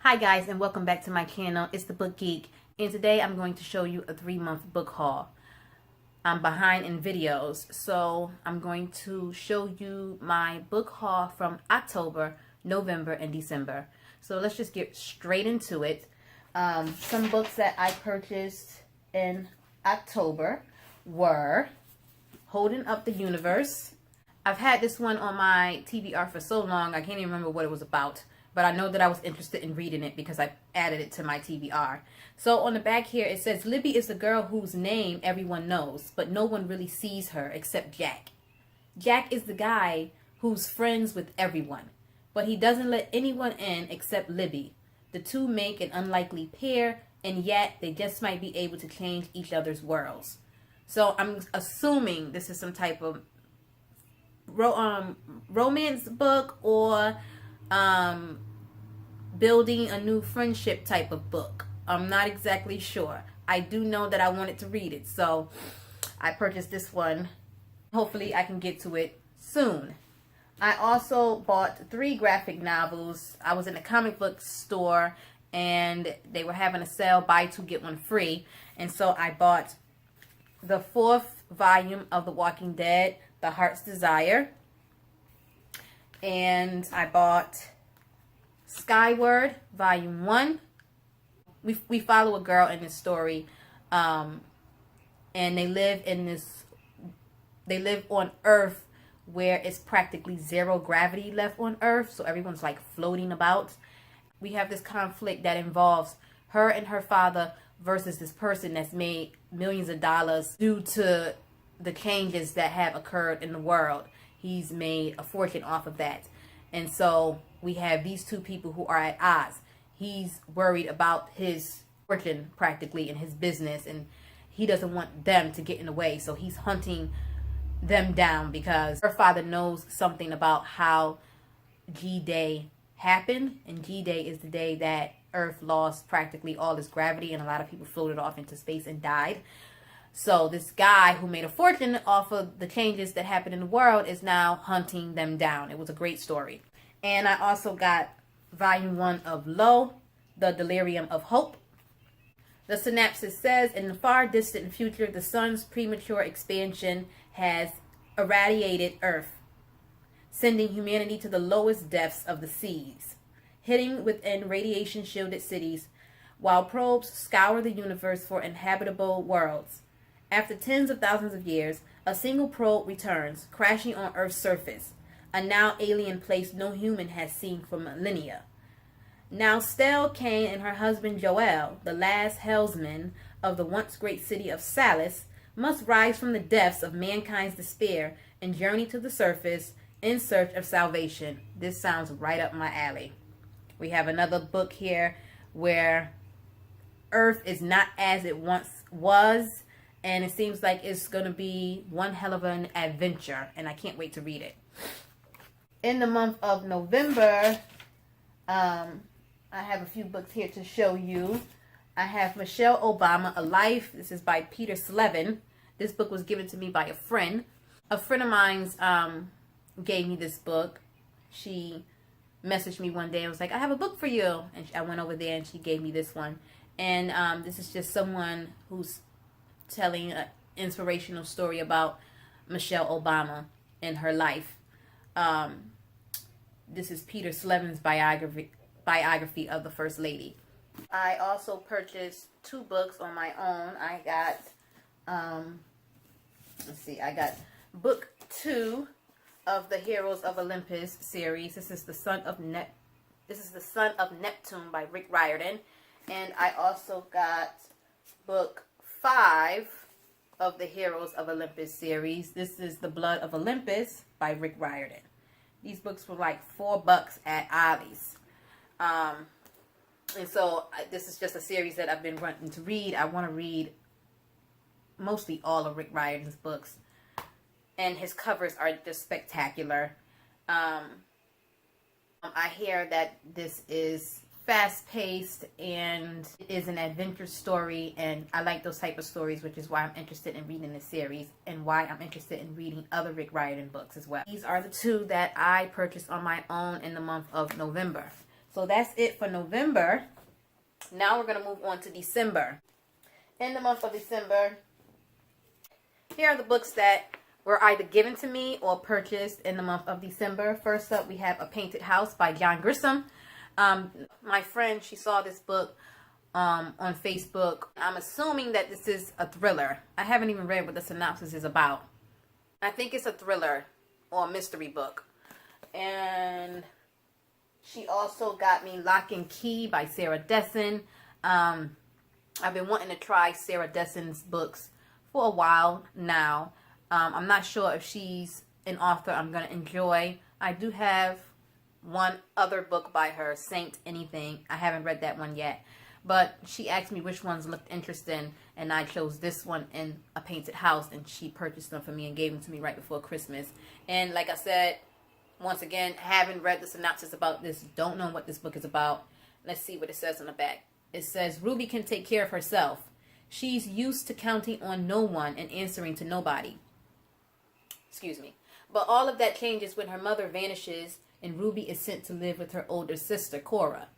Hi guys, and welcome back to my channel. It's the Book Geek, and today I'm going to show you a 3-month book haul. I'm behind in videos, so I'm going to show you my book haul from October, November, and December. So let's just get straight into it. Some books that I purchased in October were Holding Up the Universe. I've had this one on my TBR for so long, I can't even remember what it was about. But I know that I was interested in reading it because I added it to my TBR. So on the back here, it says, Libby is the girl whose name everyone knows, but no one really sees her except Jack. Jack is the guy who's friends with everyone, but he doesn't let anyone in except Libby. The two make an unlikely pair, and yet they just might be able to change each other's worlds. So I'm assuming this is some type of romance book or building a new friendship type of book. I'm not exactly sure. I do know that I wanted to read it, so I purchased this one. Hopefully I can get to it soon. I also bought 3 graphic novels. I was in a comic book store and they were having a sale, buy 2 get 1 free, and so I bought the 4th volume of The Walking Dead, The Heart's Desire, and I bought Skyward, Volume 1. We follow a girl in this story, and they live on Earth where it's practically 0 gravity left on Earth, so everyone's like floating about. We have this conflict that involves her and her father versus this person that's made millions of dollars due to the changes that have occurred in the world. He's made a fortune off of that. And so we have these 2 people who are at odds. He's worried about his fortune practically and his business, and he doesn't want them to get in the way. So he's hunting them down because her father knows something about how G-Day happened. And G-Day is the day that Earth lost practically all its gravity and a lot of people floated off into space and died. So this guy who made a fortune off of the changes that happened in the world is now hunting them down. It was a great story. And I also got Volume 1 of Lo, The Delirium of Hope. The synopsis says, in the far distant future, the sun's premature expansion has irradiated Earth, sending humanity to the lowest depths of the seas, hitting within radiation-shielded cities, while probes scour the universe for inhabitable worlds. After tens of thousands of years, a single probe returns, crashing on Earth's surface, a now alien place no human has seen for millennia. Now Stell Kane and her husband Joel, the last helmsman of the once great city of Salis, must rise from the depths of mankind's despair and journey to the surface in search of salvation. This sounds right up my alley. We have another book here where Earth is not as it once was, and it seems like it's going to be one hell of an adventure, and I can't wait to read it. In the month of November, I have a few books here to show you. I have Michelle Obama, A Life. This is by Peter Slevin. This book was given to me by a friend. A friend of mine's gave me this book. She messaged me one day and was like, I have a book for you. And I went over there and she gave me this one. And this is just someone who's telling an inspirational story about Michelle Obama and her life. This is Peter Slevin's biography of the First Lady. I also purchased 2 books on my own. I got, I got book 2 of the Heroes of Olympus series. This is the Son of Neptune by Rick Riordan. And I also got book 5 of the Heroes of Olympus series. This is The Blood of Olympus by Rick Riordan. These books were like $4 at Ollie's. And so this is just a series that I've been wanting to read. I want to read mostly all of Rick Riordan's books. And his covers are just spectacular. I hear that this is fast-paced and it is an adventure story, and I like those type of stories, which is why I'm interested in reading this series and why I'm interested in reading other Rick Riordan books as well. These are the 2 that I purchased on my own in the month of November. So that's it for November. Now we're going to move on to December. In the month of December, here are the books that were either given to me or purchased in the month of December. First up, we have A Painted House by John Grisham. My friend, she saw this book on Facebook. I'm assuming that this is a thriller. I haven't even read what the synopsis is about. I think it's a thriller or a mystery book. And she also got me Lock and Key by Sarah Dessen. I've been wanting to try Sarah Dessen's books for a while now. I'm not sure if she's an author I'm going to enjoy. I do have one other book by her, Saint Anything. I haven't read that one yet. But she asked me which ones looked interesting, and I chose this one in A Painted House, and she purchased them for me and gave them to me right before Christmas. And like I said, once again, haven't read the synopsis about this, don't know what this book is about. Let's see what it says on the back. It says, Ruby can take care of herself. She's used to counting on no one and answering to nobody. Excuse me. But all of that changes when her mother vanishes and Ruby is sent to live with her older sister, Cora.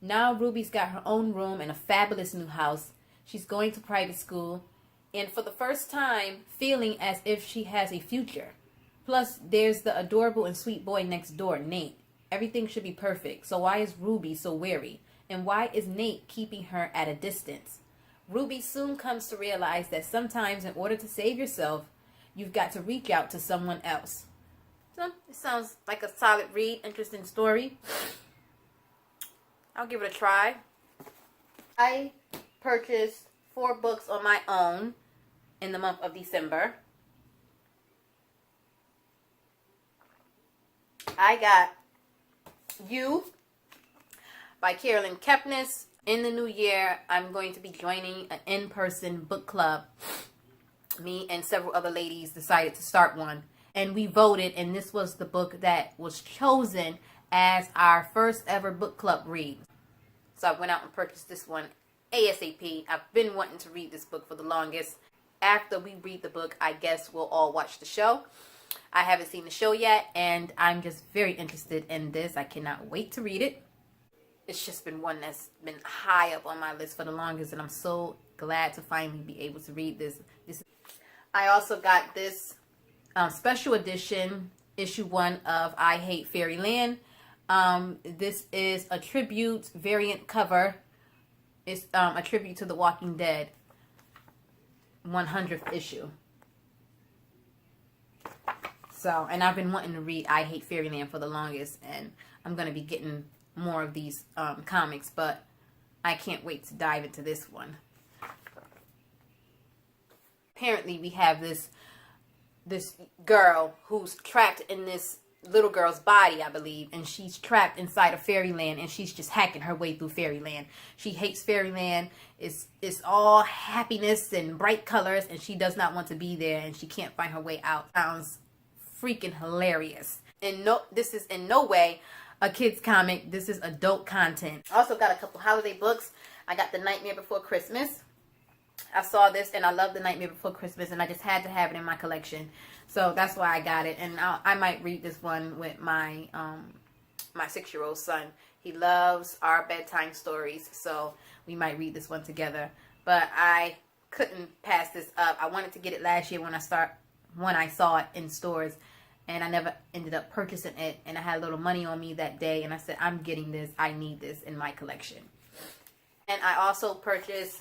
Now Ruby's got her own room and a fabulous new house. She's going to private school and for the first time feeling as if she has a future. Plus, there's the adorable and sweet boy next door, Nate. Everything should be perfect. So why is Ruby so wary? And why is Nate keeping her at a distance? Ruby soon comes to realize that sometimes in order to save yourself, you've got to reach out to someone else. So, it sounds like a solid read, interesting story. I'll give it a try. I purchased 4 books on my own in the month of December. I got You by Carolyn Kepnes. In the new year, I'm going to be joining an in-person book club. Me and several other ladies decided to start one. And we voted, and this was the book that was chosen as our first ever book club read. So I went out and purchased this one ASAP. I've been wanting to read this book for the longest. After we read the book, I guess we'll all watch the show. I haven't seen the show yet, and I'm just very interested in this. I cannot wait to read it. It's just been one that's been high up on my list for the longest, and I'm so glad to finally be able to read this. I also got this special edition, issue 1 of I Hate Fairyland. This is a tribute variant cover. It's a tribute to The Walking Dead 100th issue. So, and I've been wanting to read I Hate Fairyland for the longest, and I'm going to be getting more of these comics, but I can't wait to dive into this one. Apparently, we have this girl who's trapped in this little girl's body, I believe, and she's trapped inside of Fairyland, and she's just hacking her way through Fairyland. She hates Fairyland. It's all happiness and bright colors, and she does not want to be there, and she can't find her way out. Sounds freaking hilarious. And no, this is in no way a kid's comic. This is adult content. I also got a couple holiday books. I got The Nightmare Before Christmas. I saw this and I love The Nightmare Before Christmas, and I just had to have it in my collection. So that's why I got it. And I might read this one with my my 6-year-old son. He loves our bedtime stories, so we might read this one together. But I couldn't pass this up. I wanted to get it last year when I saw it in stores, and I never ended up purchasing it. And I had a little money on me that day, and I said, I'm getting this. I need this in my collection. And I also purchased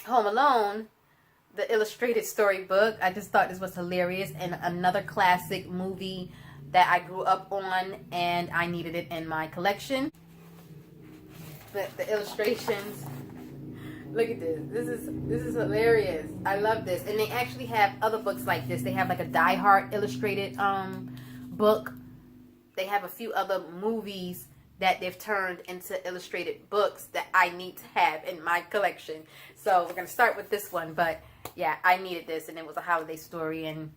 Home Alone, the illustrated storybook. I just thought this was hilarious, and another classic movie that I grew up on, and I needed it in my collection. The illustrations, look at this. This is hilarious. I love this. And they actually have other books like this. They have like a Die Hard illustrated book. They have a few other movies that they've turned into illustrated books that I need to have in my collection. So we're going to start with this one. But yeah, I needed this, and it was a holiday story. And,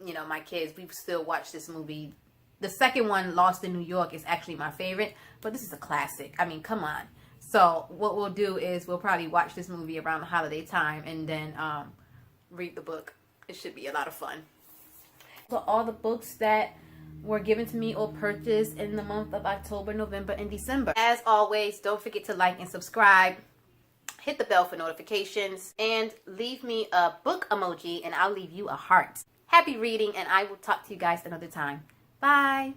you know, my kids, we still watch this movie. The second one, Lost in New York, is actually my favorite. But this is a classic. I mean, come on. So what we'll do is we'll probably watch this movie around the holiday time and then read the book. It should be a lot of fun. So all the books that were given to me or purchased in the month of October, November, and December. As always, don't forget to like and subscribe. Hit the bell for notifications. And leave me a book emoji and I'll leave you a heart. Happy reading, and I will talk to you guys another time. Bye.